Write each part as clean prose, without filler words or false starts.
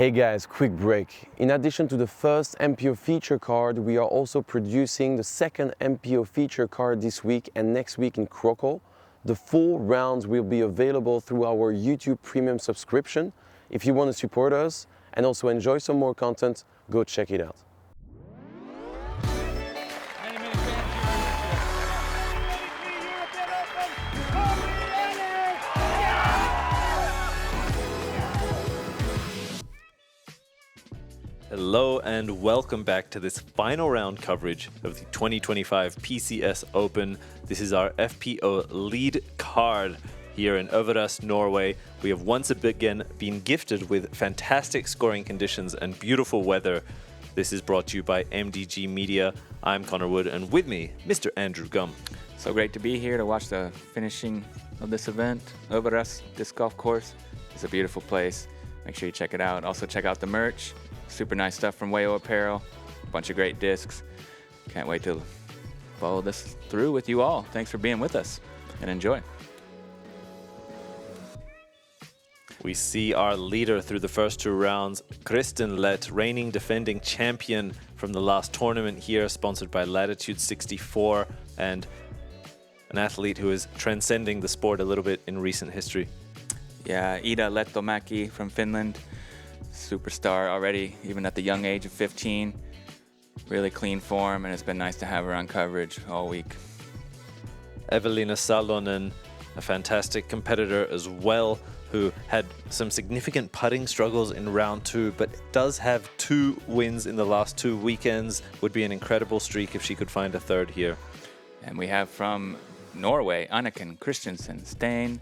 Hey guys, quick break. In addition to the first MPO feature card, we are also producing the second MPO feature card this week and next week in Krakow. The full rounds will be available through our YouTube Premium subscription. If you want to support us and also enjoy some more content, go check it out. Hello and welcome back to this final round coverage of the 2025 PCS Open. This is our FPO lead card here in Øverås, Norway. We have once again been gifted with fantastic scoring conditions and beautiful weather. This is brought to you by MDG Media. I'm Connor Wood, and with me, Mr. Andrew Gum. So great to be here to watch the finishing of this event. Øverås Disc Golf Course is a beautiful place. Make sure you check it out. Also check out the merch. Super nice stuff from Wayo Apparel. A bunch of great discs. Can't wait to follow this through with you all. Thanks for being with us and enjoy. We see our leader through the first two rounds, Kristin Lätt, reigning defending champion from the last tournament here, sponsored by Latitude 64, and an athlete who is transcending the sport a little bit in recent history. Yeah, Iida Lähtomäki from Finland. Superstar already, even at the young age of 15. Really clean form, and it's been nice to have her on coverage all week. Eveliina Salonen, a fantastic competitor as well, who had some significant putting struggles in round two, but does have 2 wins in the last 2 weekends. Would be an incredible streak if she could find a third here. And we have from Norway, Anniken, Steen.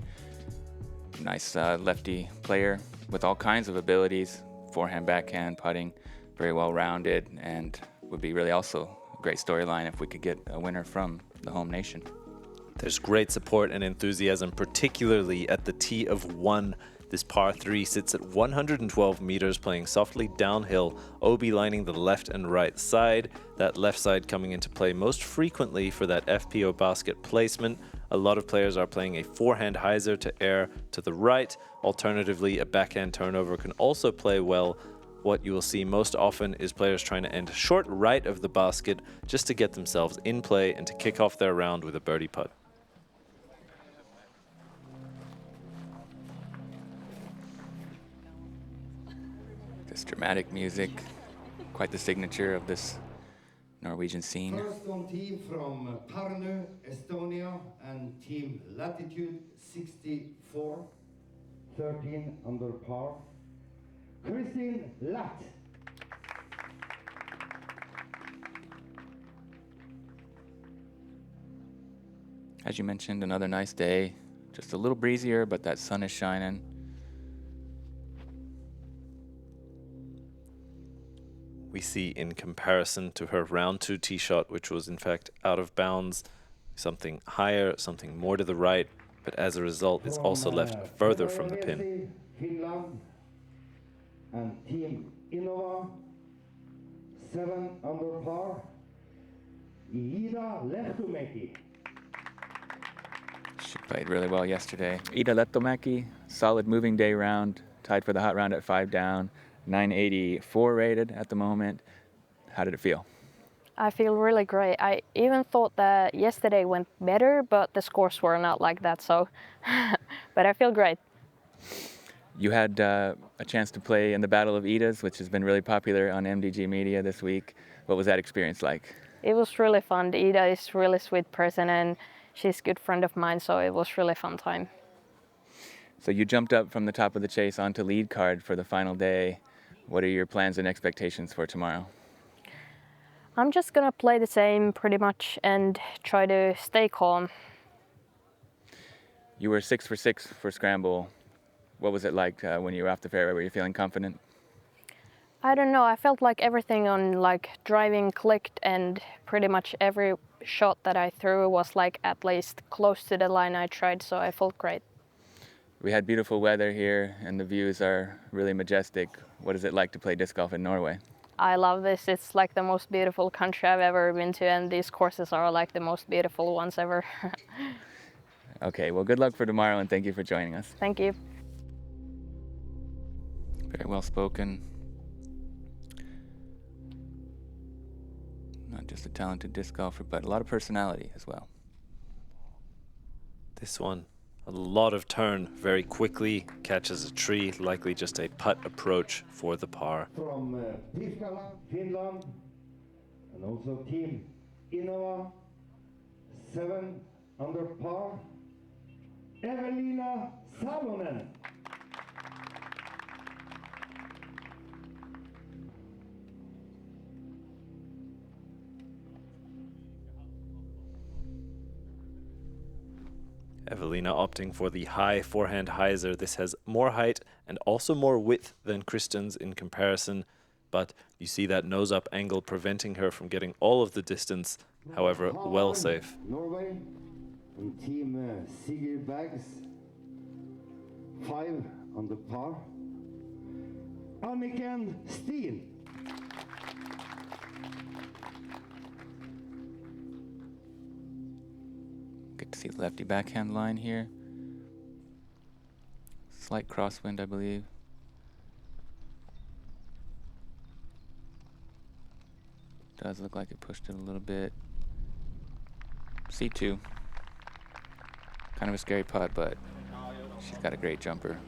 Nice lefty player with all kinds of abilities, forehand, backhand, putting, very well rounded, and would be really also a great storyline if we could get a winner from the home nation. There's great support and enthusiasm, particularly at the tee of 1. This par 3 sits at 112 meters, playing softly downhill, OB lining the left and right side. That left side coming into play most frequently for that FPO basket placement. A lot of players are playing a forehand hyzer to air to the right. Alternatively, a backhand turnover can also play well. What you will see most often is players trying to end short right of the basket just to get themselves in play and to kick off their round with a birdie putt. This dramatic music, quite the signature of this Norwegian scene. First on team from THRU, Estonia, and team Latitude 64, 13 under par. Kristin Lätt. As you mentioned, another nice day. Just a little breezier, but that sun is shining. We see in comparison to her round 2 tee shot, which was in fact out of bounds, something higher, something more to the right, but as a result, it's also left further from the pin. Finland and team Innova, 7 under par. Iida Lähtomäki. She played really well yesterday. Iida Lähtomäki, solid moving day round, tied for the hot round at 5 down. 984 rated at the moment. How did it feel? I feel really great. I even thought that yesterday went better, but the scores were not like that, so but I feel great. You had a chance to play in the Battle of Iidas, which has been really popular on MDG Media this week. What was that experience like? It was really fun. Iida is a really sweet person and she's a good friend of mine, so it was really fun time. So you jumped up from the top of the chase onto lead card for the final day. What are your plans and expectations for tomorrow? I'm just gonna play the same pretty much and try to stay calm. You were 6 for 6 for scramble. What was it like when you were off the fairway? Were you feeling confident? I don't know. I felt like everything on driving clicked, and pretty much every shot that I threw was at least close to the line I tried, so I felt great. We had beautiful weather here and the views are really majestic. What is it like to play disc golf in Norway? I love this. It's the most beautiful country I've ever been to, and these courses are the most beautiful ones ever. Okay, well, good luck for tomorrow and thank you for joining us. Thank you. Very well spoken. Not just a talented disc golfer, but a lot of personality as well. This one, a lot of turn very quickly, catches a tree, likely just a putt approach for the par. From Pirkala, Finland, and also Team Innova, 7 under par, Eveliina Salonen. Eveliina opting for the high forehand hyzer. This has more height and also more width than Kristin's in comparison, but you see that nose-up angle preventing her from getting all of the distance, however, well safe. Norway, and Team Sigurd Bags, 5 under par, Anniken, Steen. Good to see the lefty backhand line here. Slight crosswind, I believe. Does look like it pushed it a little bit. C2. Kind of a scary putt, but she's got a great jumper.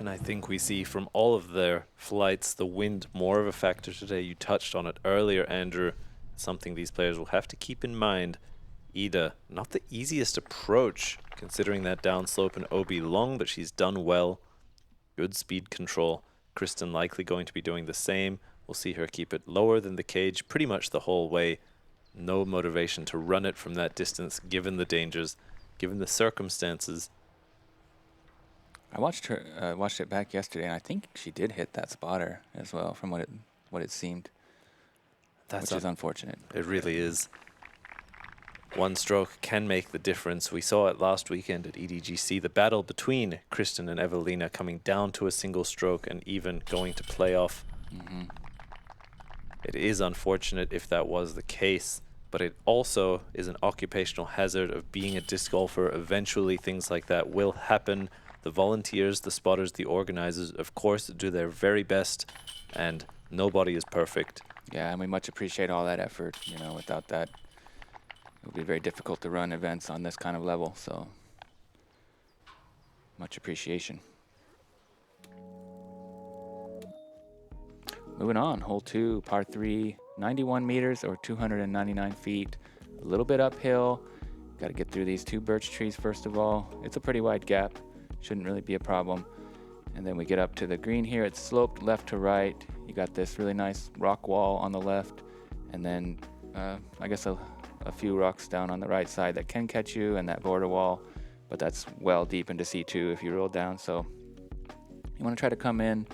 And I think we see from all of their flights the wind more of a factor today. You touched on it earlier, Andrew. Something these players will have to keep in mind. Iida, not the easiest approach, considering that downslope and OB long, but she's done well. Good speed control. Kristin likely going to be doing the same. We'll see her keep it lower than the cage pretty much the whole way. No motivation to run it from that distance, given the dangers, given the circumstances. I watched it back yesterday, and I think she did hit that spotter as well, from what it seemed. Which is unfortunate. It really is. One stroke can make the difference. We saw it last weekend at EDGC, the battle between Kristin and Eveliina coming down to a single stroke and even going to playoff. It is unfortunate if that was the case, but it also is an occupational hazard of being a disc golfer. Eventually things like that will happen. The volunteers, the spotters, the organizers, of course, do their very best, and nobody is perfect. Yeah, and we much appreciate all that effort. You know, without that, it would be very difficult to run events on this kind of level, so much appreciation. Moving on, hole 2, par 3, 91 meters or 299 feet. A little bit uphill. Got to get through these 2 birch trees first of all. It's a pretty wide gap. Shouldn't really be a problem. And then we get up to the green here. It's sloped left to right. You got this really nice rock wall on the left, and then I guess a few rocks down on the right side that can catch you, and that border wall, but that's well deep into C2 if you roll down. So you want to try to come in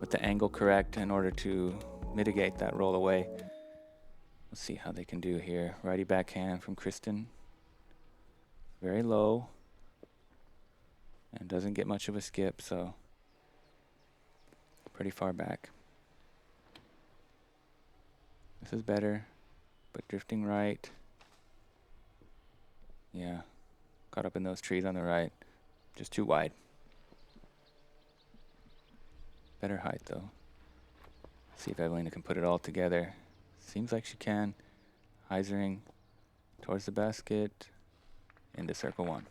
with the angle correct in order to mitigate that roll away. Let's see how they can do here. Righty backhand from Kristin. Very low. And doesn't get much of a skip, so pretty far back. This is better, but drifting right. Yeah, caught up in those trees on the right. Just too wide. Better height though. See if Eveliina can put it all together. Seems like she can. Hyzering towards the basket, into circle 1.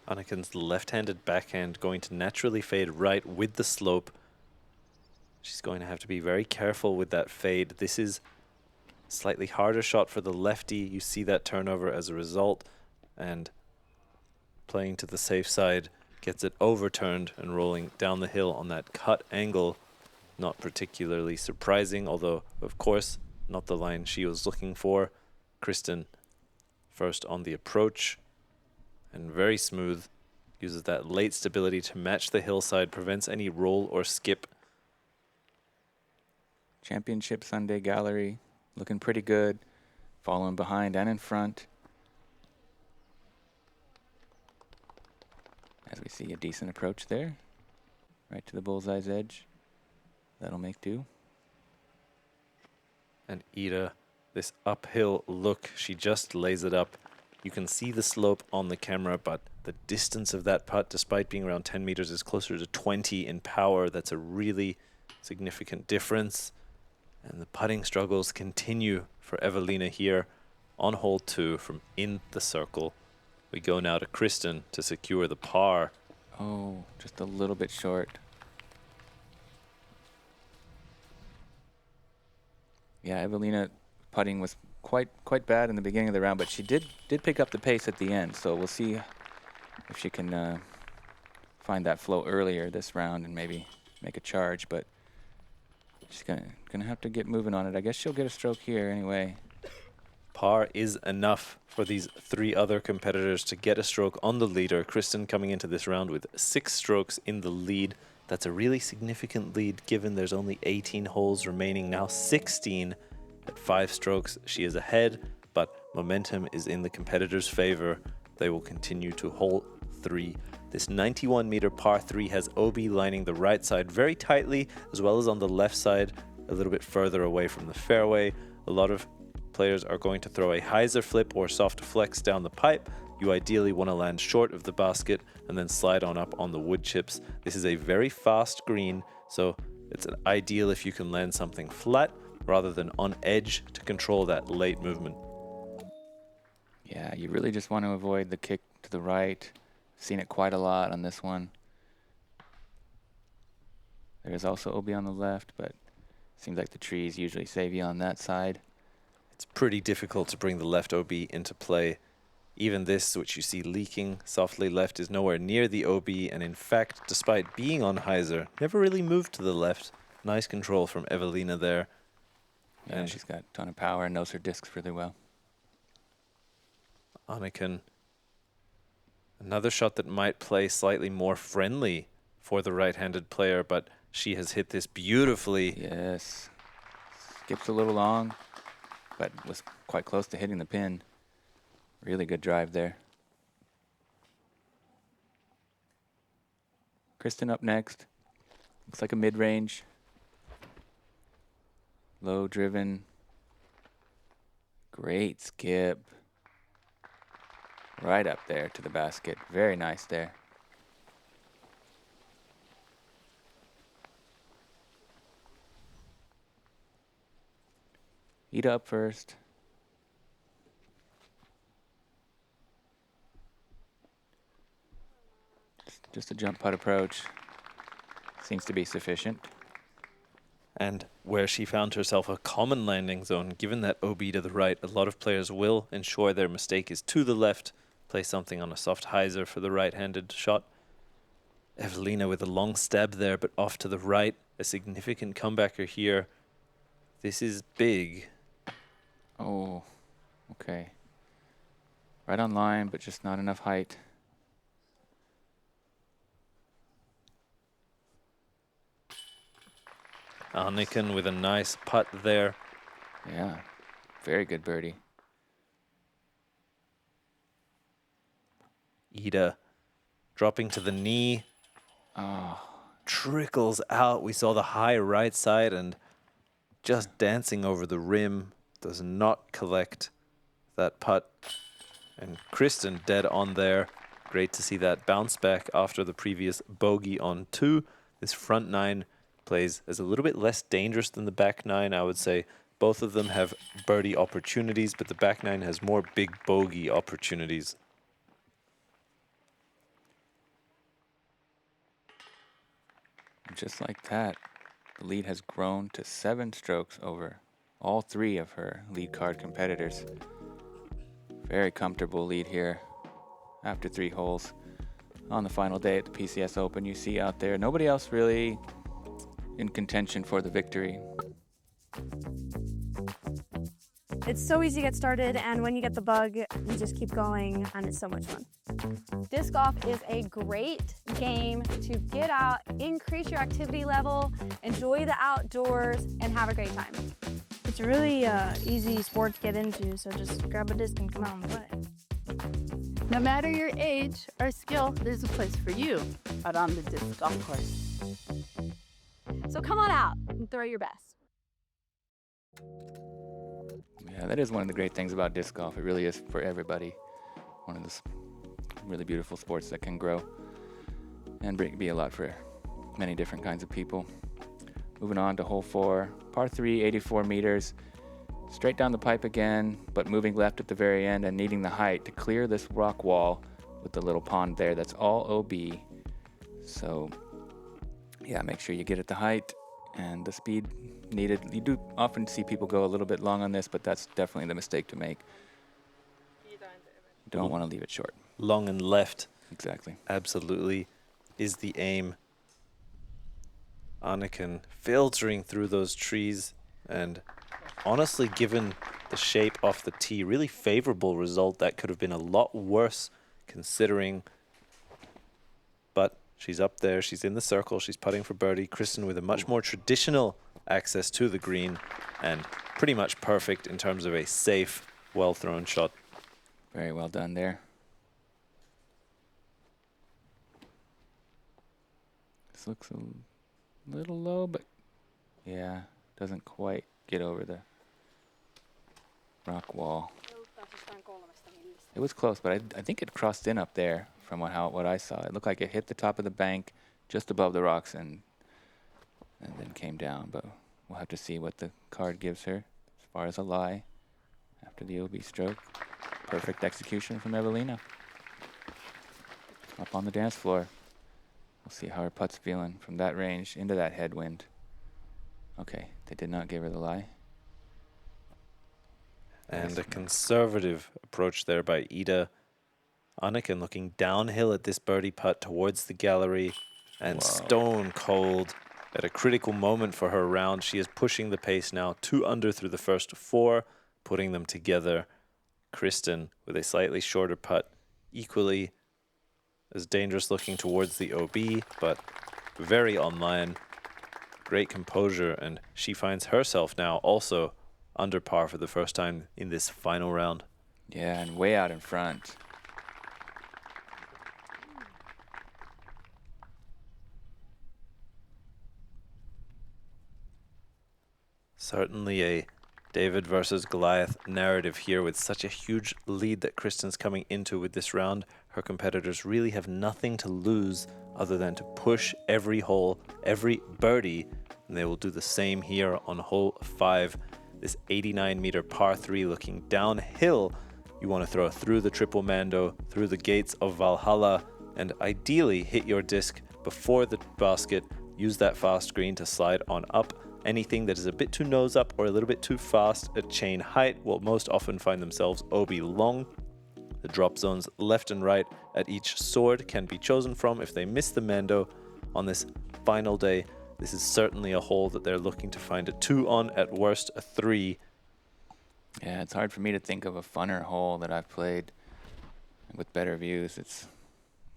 Anniken's left-handed backhand going to naturally fade right with the slope. She's going to have to be very careful with that fade. This is a slightly harder shot for the lefty. You see that turnover as a result, and playing to the safe side gets it overturned and rolling down the hill on that cut angle. Not particularly surprising, although, of course, not the line she was looking for. Kristin first on the approach, and very smooth. Uses that late stability to match the hillside, prevents any roll or skip. Championship Sunday gallery, looking pretty good. Following behind and in front. As we see a decent approach there. Right to the bullseye's edge. That'll make do. And Iida this uphill look. She just lays it up. You can see the slope on the camera, but the distance of that putt, despite being around 10 meters, is closer to 20 in power. That's a really significant difference. And the putting struggles continue for Eveliina here on hole 2 from in the circle. We go now to Kristin to secure the par. Oh, just a little bit short. Yeah, Eveliina putting was quite bad in the beginning of the round, but she did pick up the pace at the end. So we'll see if she can find that flow earlier this round and maybe make a charge. But she's gonna have to get moving on it. I guess she'll get a stroke here anyway. Par is enough for these 3 other competitors to get a stroke on the leader. Kristin coming into this round with 6 strokes in the lead. That's a really significant lead given there's only 18 holes remaining, now 16. At 5 strokes, she is ahead, but momentum is in the competitors' favor. They will continue to hole 3. This 91-meter par 3 has OB lining the right side very tightly, as well as on the left side, a little bit further away from the fairway. A lot of players are going to throw a hyzer flip or soft flex down the pipe. You ideally want to land short of the basket and then slide on up on the wood chips. This is a very fast green, so it's ideal if you can land something flat rather than on edge to control that late movement. Yeah, you really just want to avoid the kick to the right. Seen it quite a lot on this one. There is also OB on the left, but seems like the trees usually save you on that side. It's pretty difficult to bring the left OB into play. Even this, which you see leaking softly left, is nowhere near the OB, and in fact, despite being on hyzer, never really moved to the left. Nice control from Eveliina there. Yeah, and she's got a ton of power and knows her discs really well. Anniken, another shot that might play slightly more friendly for the right-handed player, but she has hit this beautifully. Yes. Skips a little long, but was quite close to hitting the pin. Really good drive there. Kristin up next. Looks like a mid-range. Low driven. Great skip. Right up there to the basket. Very nice there. Iida up first. Just a jump putt approach. Seems to be sufficient. And where she found herself a common landing zone, given that OB to the right, a lot of players will ensure their mistake is to the left, play something on a soft hyzer for the right-handed shot. Eveliina with a long stab there, but off to the right, a significant comebacker here. This is big. Oh, okay. Right on line, but just not enough height. Anniken with a nice putt there. Yeah, very good birdie. Iida dropping to the knee. Oh, Trickles out. We saw the high right side and just dancing over the rim. Does not collect that putt. And Kristin dead on there. Great to see that bounce back after the previous bogey on 2. This front 9 plays as a little bit less dangerous than the back 9, I would say. Both of them have birdie opportunities, but the back 9 has more big bogey opportunities. just like that, the lead has grown to 7 strokes over all 3 of her lead card competitors. Very comfortable lead here after 3 holes on the final day at the PCS Open. You see out there, nobody else really in contention for the victory. It's so easy to get started, and when you get the bug, you just keep going, and it's so much fun. Disc golf is a great game to get out, increase your activity level, enjoy the outdoors, and have a great time. It's a really easy sport to get into, so just grab a disc and come out and play. No matter your age or skill, there's a place for you out on the disc golf course. So come on out and throw your best. Yeah, that is one of the great things about disc golf. It really is for everybody. One of those really beautiful sports that can grow and be a lot for many different kinds of people. Moving on to hole 4, par 3, 84 meters. Straight down the pipe again, but moving left at the very end and needing the height to clear this rock wall with the little pond there. That's all OB. So, yeah, make sure you get at the height and the speed needed. You do often see people go a little bit long on this, but that's definitely the mistake to make. You don't want to leave it short. Long and left. Exactly. Absolutely is the aim. Anniken filtering through those trees, and honestly, given the shape off the tee, really favorable result. That could have been a lot worse considering, but she's up there, she's in the circle, she's putting for birdie. Kristin with a much more traditional access to the green and pretty much perfect in terms of a safe, well-thrown shot. Very well done there. This looks a little low, but yeah, doesn't quite get over the rock wall. It was close, but I think it crossed in up there from what I saw. It looked like it hit the top of the bank just above the rocks and then came down, but we'll have to see what the card gives her as far as a lie after the OB stroke. Perfect execution from Eveliina. Up on the dance floor. We'll see how her putt's feeling from that range into that headwind. Okay, they did not give her the lie. And a conservative approach there by Iida. Anniken looking downhill at this birdie putt towards the gallery, and stone cold at a critical moment for her round. She is pushing the pace now, 2 under through the first 4, putting them together. Kristin with a slightly shorter putt, equally as dangerous looking towards the OB, but very online. Great composure, and she finds herself now also under par for the first time in this final round. Yeah, and way out in front. Certainly a David versus Goliath narrative here with such a huge lead that Kristin's coming into with this round. Her competitors really have nothing to lose other than to push every hole, every birdie, and they will do the same here on hole 5. This 89-meter par 3 looking downhill. You want to throw through the triple mando, through the gates of Valhalla, and ideally hit your disc before the basket. Use that fast green to slide on up. Anything that is a bit too nose up or a little bit too fast at chain height will most often find themselves OB long. The drop zones left and right at each sword can be chosen from if they miss the mando on this final day. This is certainly a hole that they're looking to find a 2 on, at worst a 3. Yeah, it's hard for me to think of a funner hole that I've played with better views. It's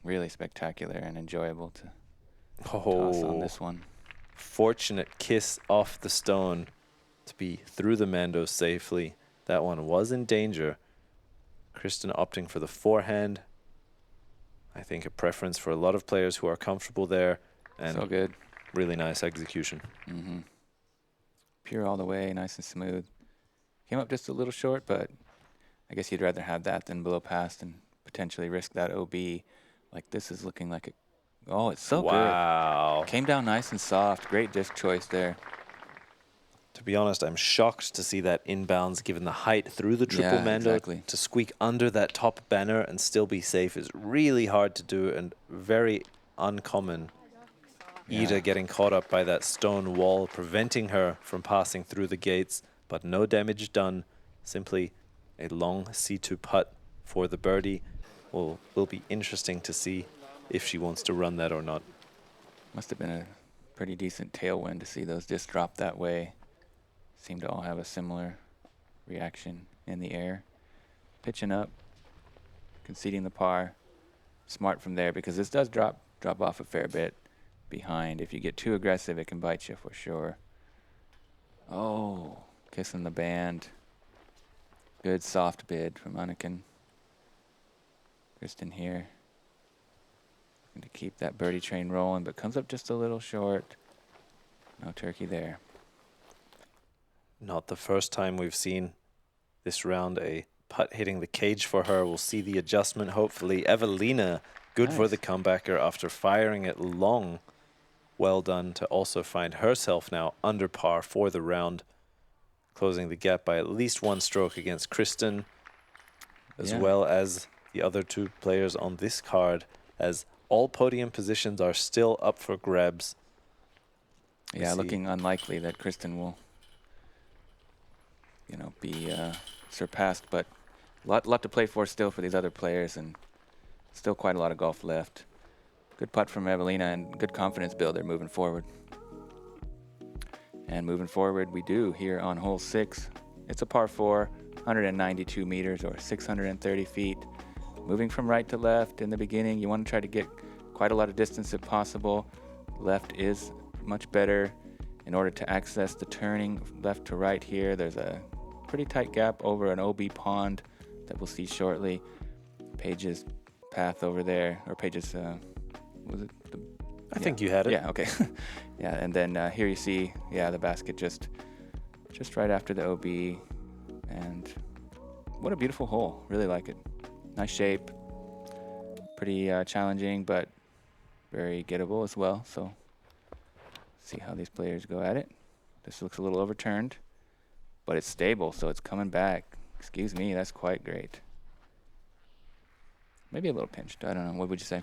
really spectacular and enjoyable to toss on this one. Fortunate kiss off the stone to be through the mando safely. That one was in danger. Kristin opting for the forehand. I think a preference for a lot of players who are comfortable there. And so good. Really nice execution. Mm-hmm. Pure all the way, nice and smooth. Came up just a little short, but I guess you'd rather have that than blow past and potentially risk that OB. Like this is looking like a... Oh, it's so good. Wow. Came down nice and soft. Great disc choice there. To be honest, I'm shocked to see that inbounds given the height through the triple mando. Exactly. To squeak under that top banner and still be safe is really hard to do and very uncommon. Iida getting caught up by that stone wall, preventing her from passing through the gates, but no damage done. Simply a long C2 putt for the birdie. Will be interesting to see if she wants to run that or not. Must have been a pretty decent tailwind to see those discs drop that way. Seem to all have a similar reaction in the air. Pitching up, conceding the par. Smart from there because this does drop off a fair bit behind. If you get too aggressive, it can bite you for sure. Oh, kissing the band. Good soft bid from Anniken. Kristin here. Looking to keep that birdie train rolling, but comes up just a little short. No turkey there. Not the first time we've seen this round. A putt hitting the cage for her. We'll see the adjustment, hopefully. Eveliina, good for the comebacker after firing it long. Well done to also find herself now under par for the round, closing the gap by at least 1 stroke against Kristin, as well as the other 2 players on this card, as all podium positions are still up for grabs. Yeah, looking unlikely that Kristin will, you know, be surpassed, but lot to play for still for these other players, and still quite a lot of golf left. Good putt from Eveliina and good confidence builder moving forward. And moving forward, we do here on hole 6. It's a par 4, 192 meters or 630 feet. Moving from right to left in the beginning, you want to try to get quite a lot of distance if possible. Left is much better in order to access the turning left to right here. There's a pretty tight gap over an OB pond that we'll see shortly. Paige's path over there, or Paige's, was it? I think you had it. Yeah, okay. Yeah, and then here you see, the basket just right after the OB. And what a beautiful hole. Really like it. Nice shape. Pretty challenging, but very gettable as well. So see how these players go at it. This looks a little overturned, but it's stable, so it's coming back. Excuse me, that's quite great. Maybe a little pinched. I don't know. What would you say?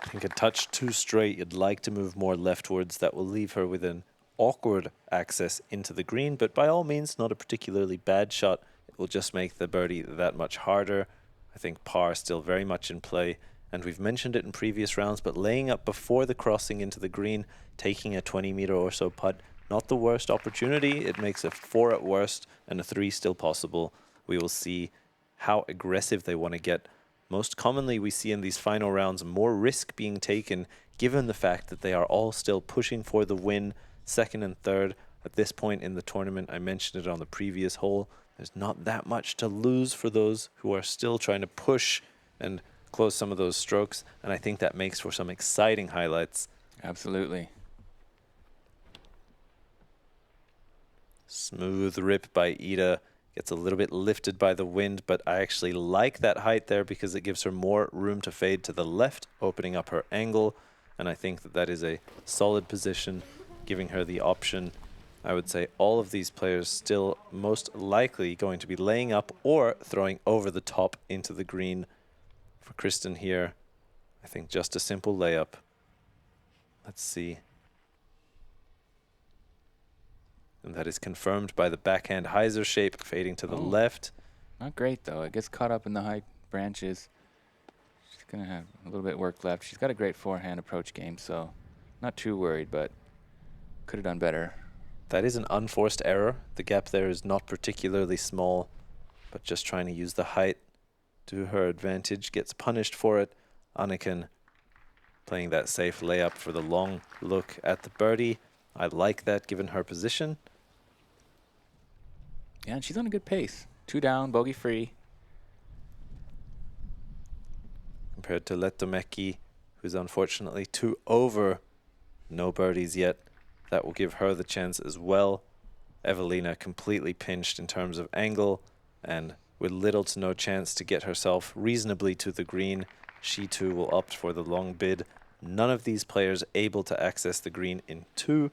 I think a touch too straight. You'd like to move more leftwards. That will leave her with an awkward access into the green, but by all means, not a particularly bad shot. It will just make the birdie that much harder. I think par still very much in play, and we've mentioned it in previous rounds, but laying up before the crossing into the green, taking a 20-meter or so putt, not the worst opportunity. It makes a 4 at worst and a 3 still possible. We will see how aggressive they want to get. Most commonly, we see in these final rounds more risk being taken, given the fact that they are all still pushing for the win, 2nd and 3rd. At this point in the tournament, I mentioned it on the previous hole, there's not that much to lose for those who are still trying to push and close some of those strokes, and I think that makes for some exciting highlights. Absolutely. Smooth rip by Iida. Gets a little bit lifted by the wind, but I actually like that height there because it gives her more room to fade to the left, opening up her angle, and I think that that is a solid position, giving her the option. I would say all of these players still most likely going to be laying up or throwing over the top into the green. For Kristin here, I think just a simple layup. Let's see. And that is confirmed by the backhand hyzer shape fading to the left. Not great, though. It gets caught up in the high branches. She's going to have a little bit of work left. She's got a great forehand approach game, so not too worried, but could have done better. That is an unforced error. The gap there is not particularly small, but just trying to use the height to her advantage. Gets punished for it. Anniken playing that safe layup for the long look at the birdie. I like that given her position. Yeah, and she's on a good pace. 2 down, bogey free. Compared to Lättömäki, who's unfortunately 2 over. No birdies yet. That will give her the chance as well. Eveliina completely pinched in terms of angle and with little to no chance to get herself reasonably to the green. She too will opt for the long bid. None of these players able to access the green in 2.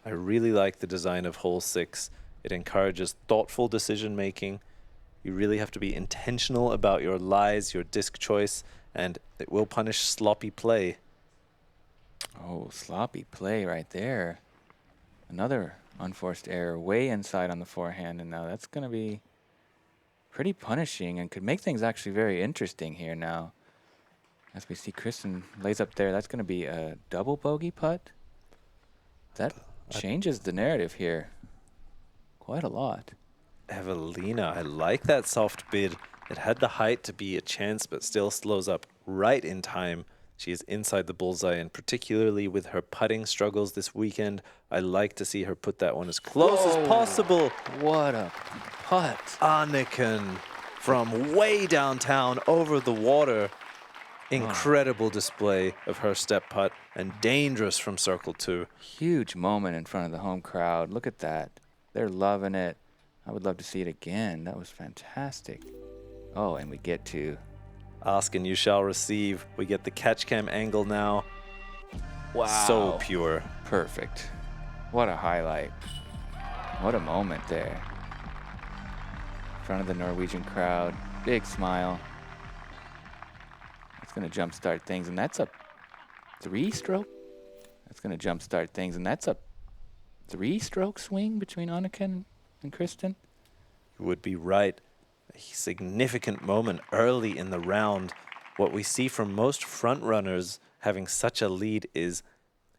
I really like the design of hole 6. It encourages thoughtful decision making. You really have to be intentional about your lies, your disc choice, and it will punish sloppy play. Oh, sloppy play right there. Another unforced error way inside on the forehand, and now that's going to be pretty punishing and could make things actually very interesting here now. As we see Kristin lays up there, that's going to be a double bogey putt. That changes the narrative here quite a lot. Eveliina, I like that soft bid. It had the height to be a chance, but still slows up right in time. She is inside the bullseye, and particularly with her putting struggles this weekend, I like to see her put that one as close as possible. What a putt. Anniken from way downtown over the water. Incredible display of her step putt and dangerous from circle 2. Huge moment in front of the home crowd. Look at that. They're loving it. I would love to see it again. That was fantastic. Oh, and we get to... Ask and you shall receive. We get the catch cam angle now. Wow. So pure. Perfect. What a highlight. What a moment there. In front of the Norwegian crowd. Big smile. It's going to jumpstart things, and that's a 3-stroke. That's going to jumpstart things, and that's a 3-stroke swing between Anniken and Kristin. You would be right. A significant moment early in the round. What we see from most front runners having such a lead is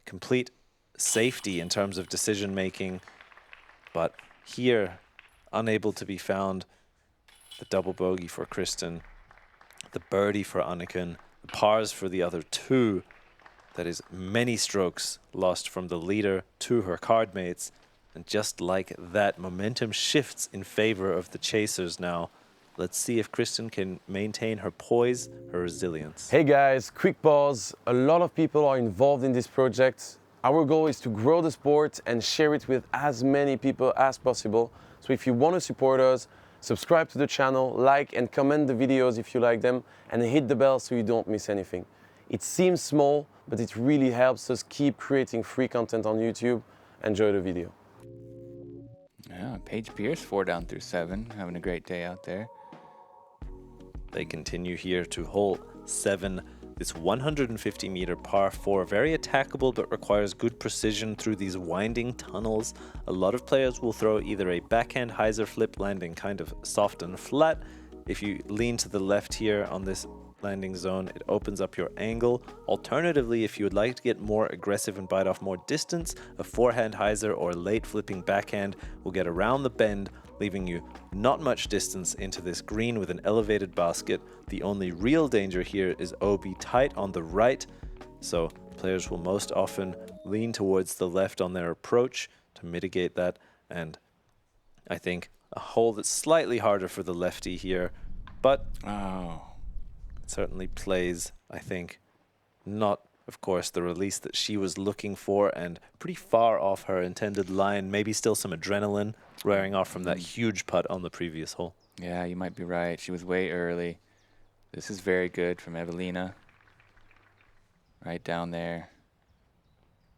complete safety in terms of decision making. But here, unable to be found. The double bogey for Kristin, the birdie for Anniken, the pars for the other two. That is many strokes lost from the leader to her card mates. And just like that, momentum shifts in favor of the chasers now. Let's see if Kristin can maintain her poise, her resilience. Hey guys, quick pause. A lot of people are involved in this project. Our goal is to grow the sport and share it with as many people as possible. So if you want to support us, subscribe to the channel, like and comment the videos if you like them, and hit the bell so you don't miss anything. It seems small, but it really helps us keep creating free content on YouTube. Enjoy the video. Yeah, Paige Pierce, 4 down through 7, having a great day out there. They continue here to hole 7. This 150-meter par 4, very attackable but requires good precision through these winding tunnels. A lot of players will throw either a backhand hyzer flip landing kind of soft and flat. If you lean to the left here on this landing zone, it opens up your angle. Alternatively, if you would like to get more aggressive and bite off more distance, a forehand hyzer or late flipping backhand will get around the bend, leaving you not much distance into this green with an elevated basket. The only real danger here is OB tight on the right, so players will most often lean towards the left on their approach to mitigate that. And I think a hole that's slightly harder for the lefty here, but it certainly plays, I think, not, of course, the release that she was looking for, and pretty far off her intended line. Maybe still some adrenaline wearing off from that huge putt on the previous hole. Yeah, you might be right. She was way early. This is very good from Eveliina. Right down there.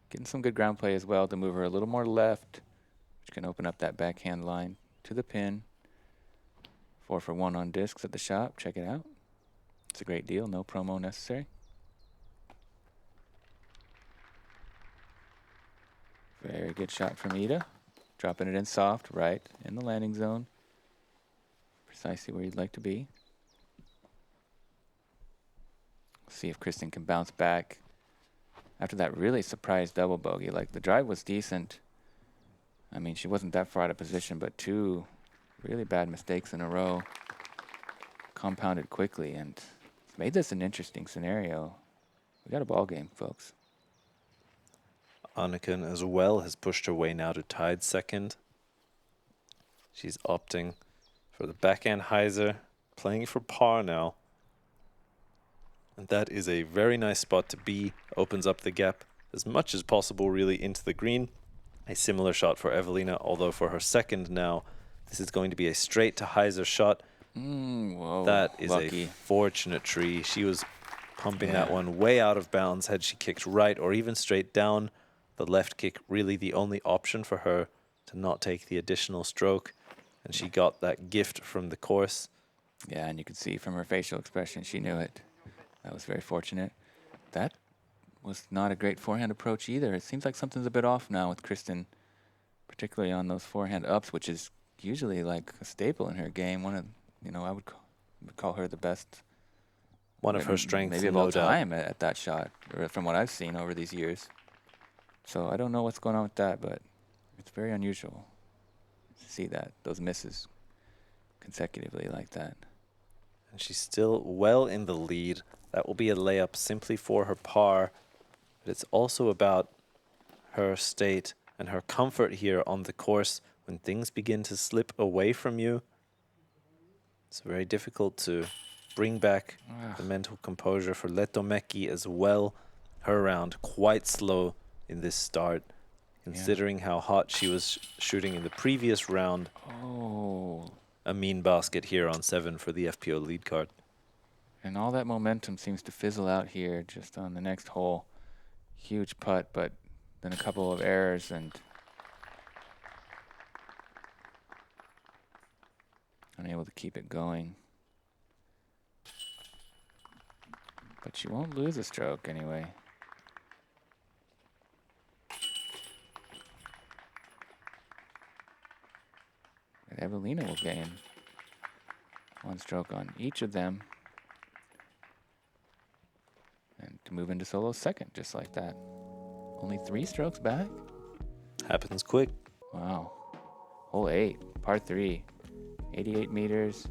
Getting some good ground play as well to move her a little more left, which can open up that backhand line to the pin. 4 for 1 on discs at the shop. Check it out. It's a great deal. No promo necessary. Very good shot from Iida. Dropping it in soft, right in the landing zone. Precisely where you'd like to be. See if Kristin can bounce back after that really surprise double bogey. Like, the drive was decent. I mean, she wasn't that far out of position, but 2 really bad mistakes in a row compounded quickly, and it's made this an interesting scenario. We got a ball game, folks. Anniken as well has pushed her way now to tied second. She's opting for the backhand hyzer, playing for par now. And that is a very nice spot to be. Opens up the gap as much as possible really into the green. A similar shot for Eveliina, although for her second now, this is going to be a straight to hyzer shot. Whoa, that is lucky. A fortunate tree. She was pumping that one way out of bounds had she kicked right or even straight down. The left kick really the only option for her to not take the additional stroke. And she got that gift from the course. Yeah, and you could see from her facial expression, she knew it. That was very fortunate. That was not a great forehand approach either. It seems like something's a bit off now with Kristin, particularly on those forehand ups, which is usually like a staple in her game. One of, I would call her the best. One of her strengths, maybe of all time at that shot, or from what I've seen over these years. So I don't know what's going on with that, but it's very unusual to see those misses consecutively like that. And she's still well in the lead. That will be a layup simply for her par. But it's also about her state and her comfort here on the course when things begin to slip away from you. It's very difficult to bring back the mental composure for Lähtomäki as well. Her round quite slow in this start. considering how hot she was shooting in the previous round. Oh. A mean basket here on 7 for the FPO lead card. And all that momentum seems to fizzle out here just on the next hole. Huge putt, but then a couple of errors and unable to keep it going. But she won't lose a stroke anyway. And Eveliina will gain 1 stroke on each of them. And to move into solo second, just like that. Only 3 strokes back? Happens quick. Wow. Hole 8, par 3. 88 meters,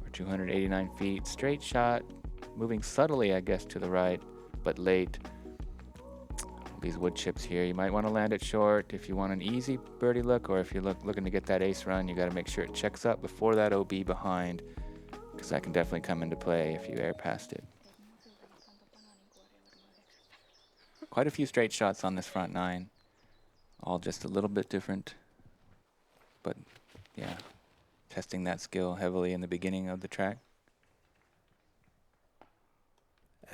or 289 feet. Straight shot, moving subtly, I guess, to the right, but late. These wood chips here, you might want to land it short if you want an easy birdie look, or if you're looking to get that ace run, you got to make sure it checks up before that OB behind, because that can definitely come into play if you air past it. Quite a few straight shots on this front 9, all just a little bit different, but yeah, testing that skill heavily in the beginning of the track.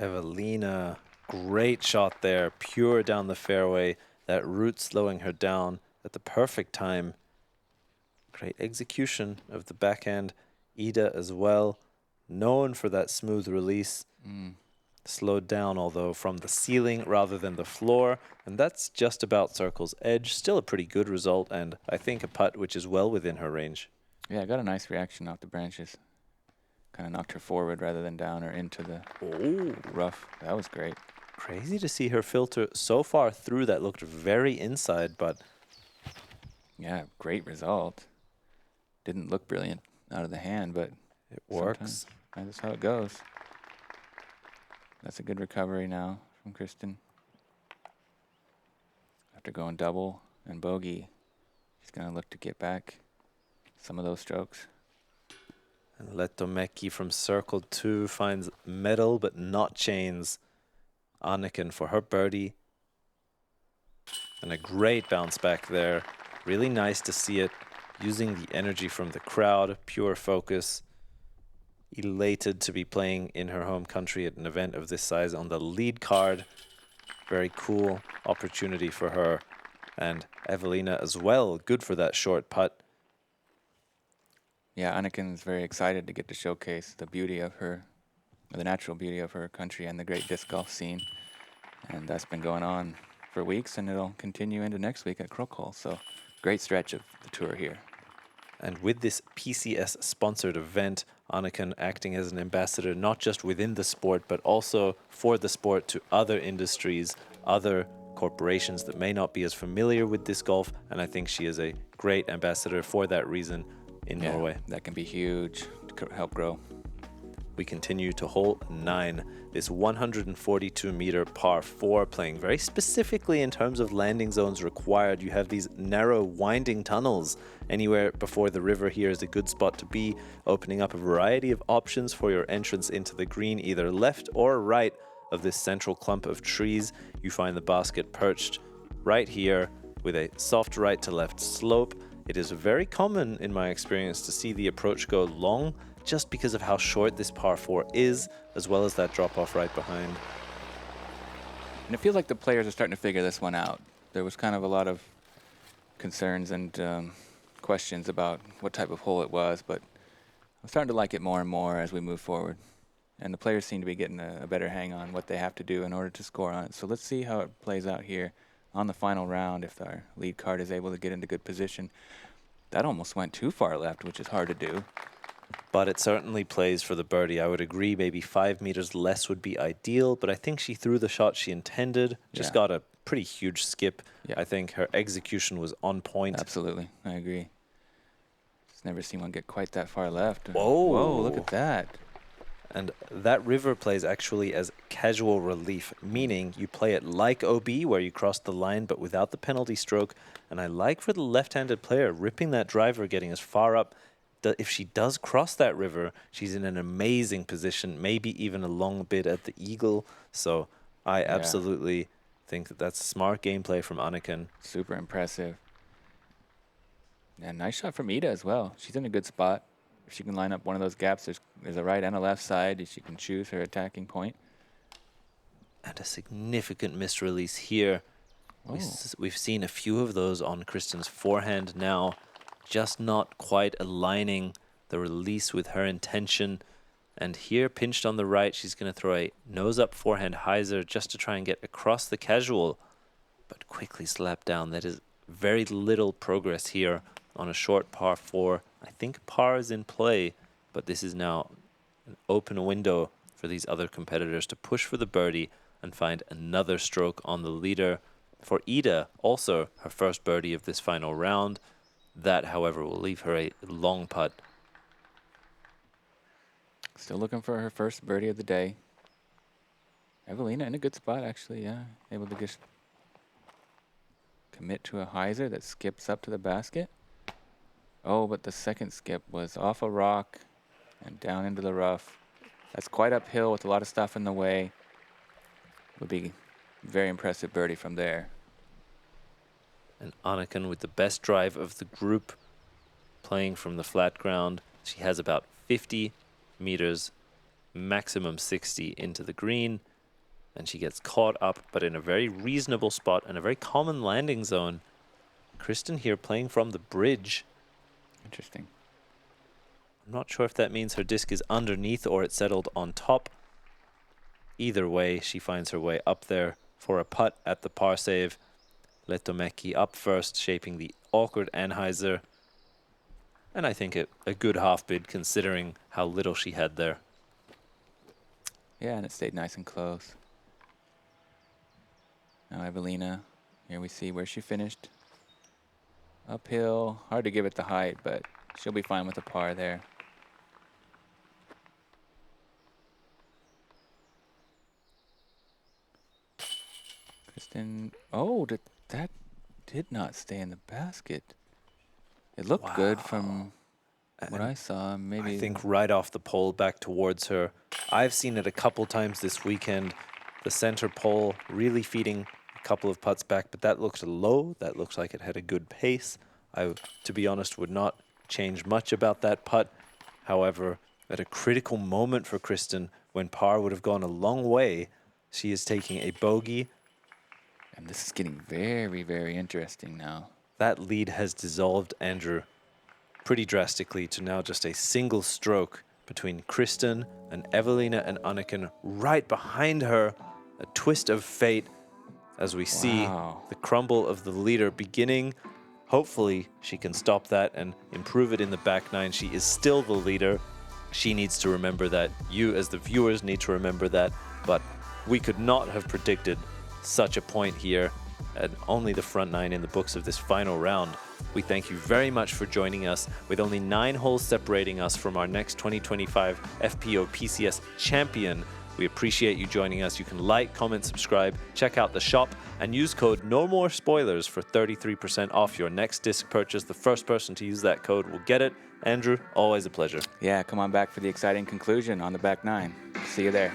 Eveliina, great shot there, pure down the fairway. That root slowing her down at the perfect time. Great execution of the backhand. Iida as well, known for that smooth release. Slowed down, although, from the ceiling rather than the floor. And that's just about circle's edge. Still a pretty good result, and I think a putt which is well within her range. Yeah, I got a nice reaction off the branches. Kind of knocked her forward rather than down or into the rough. That was great. Crazy to see her filter so far through. That looked very inside, but yeah, great result. Didn't look brilliant out of the hand, but it works. That's how it goes. That's a good recovery now from Kristin. After going double and bogey, she's going to look to get back some of those strokes. And Lähtomäki from circle 2 finds metal but not chains. Anniken for her birdie. And a great bounce back there. Really nice to see it. Using the energy from the crowd, pure focus. Elated to be playing in her home country at an event of this size on the lead card. Very cool opportunity for her. And Eveliina as well, good for that short putt. Yeah, Anniken's very excited to get to showcase the beauty of her, the natural beauty of her country and the great disc golf scene. And that's been going on for weeks, and it'll continue into next week at Krokol. So great stretch of the tour here. And with this PCS sponsored event, Anniken acting as an ambassador not just within the sport, but also for the sport to other industries, other corporations that may not be as familiar with disc golf. And I think she is a great ambassador for that reason in Norway. That can be huge to help grow. We continue to hole 9, this 142-meter par 4, playing very specifically in terms of landing zones required. You have these narrow, winding tunnels. Anywhere before the river here is a good spot to be, opening up a variety of options for your entrance into the green, either left or right of this central clump of trees. You find the basket perched right here with a soft right to left slope. It is very common, in my experience, to see the approach go long, just because of how short this par 4 is, as well as that drop-off right behind. And it feels like the players are starting to figure this one out. There was kind of a lot of concerns and questions about what type of hole it was, but I'm starting to like it more and more as we move forward. And the players seem to be getting a better hang on what they have to do in order to score on it. So let's see how it plays out here on the final round if our lead card is able to get into good position. That almost went too far left, which is hard to do. But it certainly plays for the birdie. I would agree maybe 5 meters less would be ideal, but I think she threw the shot she intended. Just got a pretty huge skip. I think her execution was on point. Absolutely, I agree. Just never seen one get quite that far left. Whoa. Whoa, look at that. And that river plays actually as casual relief, meaning you play it like OB, where you cross the line but without the penalty stroke. And I like for the left-handed player ripping that driver, getting as far up. If she does cross that river, she's in an amazing position, maybe even a long bid at the eagle. So I absolutely think that that's smart gameplay from Anniken. Super impressive. Yeah, nice shot from Iida as well. She's in a good spot. If she can line up one of those gaps, there's a right and a left side. She can choose her attacking point. And a significant misrelease here. Oh. We've seen a few of those on Kristin's forehand now, just not quite aligning the release with her intention. And here, pinched on the right, she's going to throw a nose-up forehand hyzer just to try and get across the casual, but quickly slapped down. That is very little progress here on a short par 4. I think par is in play, but this is now an open window for these other competitors to push for the birdie and find another stroke on the leader. For Iida, also her first birdie of this final round. That, however, will leave her a long putt. Still looking for her first birdie of the day. Eveliina in a good spot, actually, yeah. Able to just commit to a hyzer that skips up to the basket. Oh, but the second skip was off a rock and down into the rough. That's quite uphill with a lot of stuff in the way. Would be very impressive birdie from there. And Anniken with the best drive of the group, playing from the flat ground. She has about 50 meters, maximum 60 into the green, and she gets caught up, but in a very reasonable spot and a very common landing zone. Kristin here playing from the bridge. Interesting. I'm not sure if that means her disc is underneath or it's settled on top. Either way, she finds her way up there for a putt at the par save. Lähtomäki up first, shaping the awkward anhyzer. And I think a good half bid considering how little she had there. Yeah, and it stayed nice and close. Now Eveliina, here we see where she finished. Uphill, hard to give it the height, but she'll be fine with a par there. Kristin, oh, that did not stay in the basket. It looked good from what I saw. Maybe I think right off the pole back towards her. I've seen it a couple times this weekend. The center pole really feeding a couple of putts back, but that looked low. That looked like it had a good pace. I, to be honest, would not change much about that putt. However, at a critical moment for Kristin, when par would have gone a long way, she is taking a bogey. And this is getting very, very interesting now. That lead has dissolved, Andrew, pretty drastically to now just a single stroke between Kristin and Eveliina and Anniken right behind her. A twist of fate as we see the crumble of the leader beginning. Hopefully she can stop that and improve it in the back nine. She is still the leader. She needs to remember that. You as the viewers need to remember that. But we could not have predicted such a point here, and only the front nine in the books of this final round. We thank you very much for joining us. With only 9 holes separating us from our next 2025 FPO PCS champion, we appreciate you joining us. You can like, comment, subscribe, check out the shop, and use code NOMORESPOILERS for 33% off your next disc purchase. The first person to use that code will get it. Andrew, always a pleasure. Yeah, come on back for the exciting conclusion on the back nine. See you there.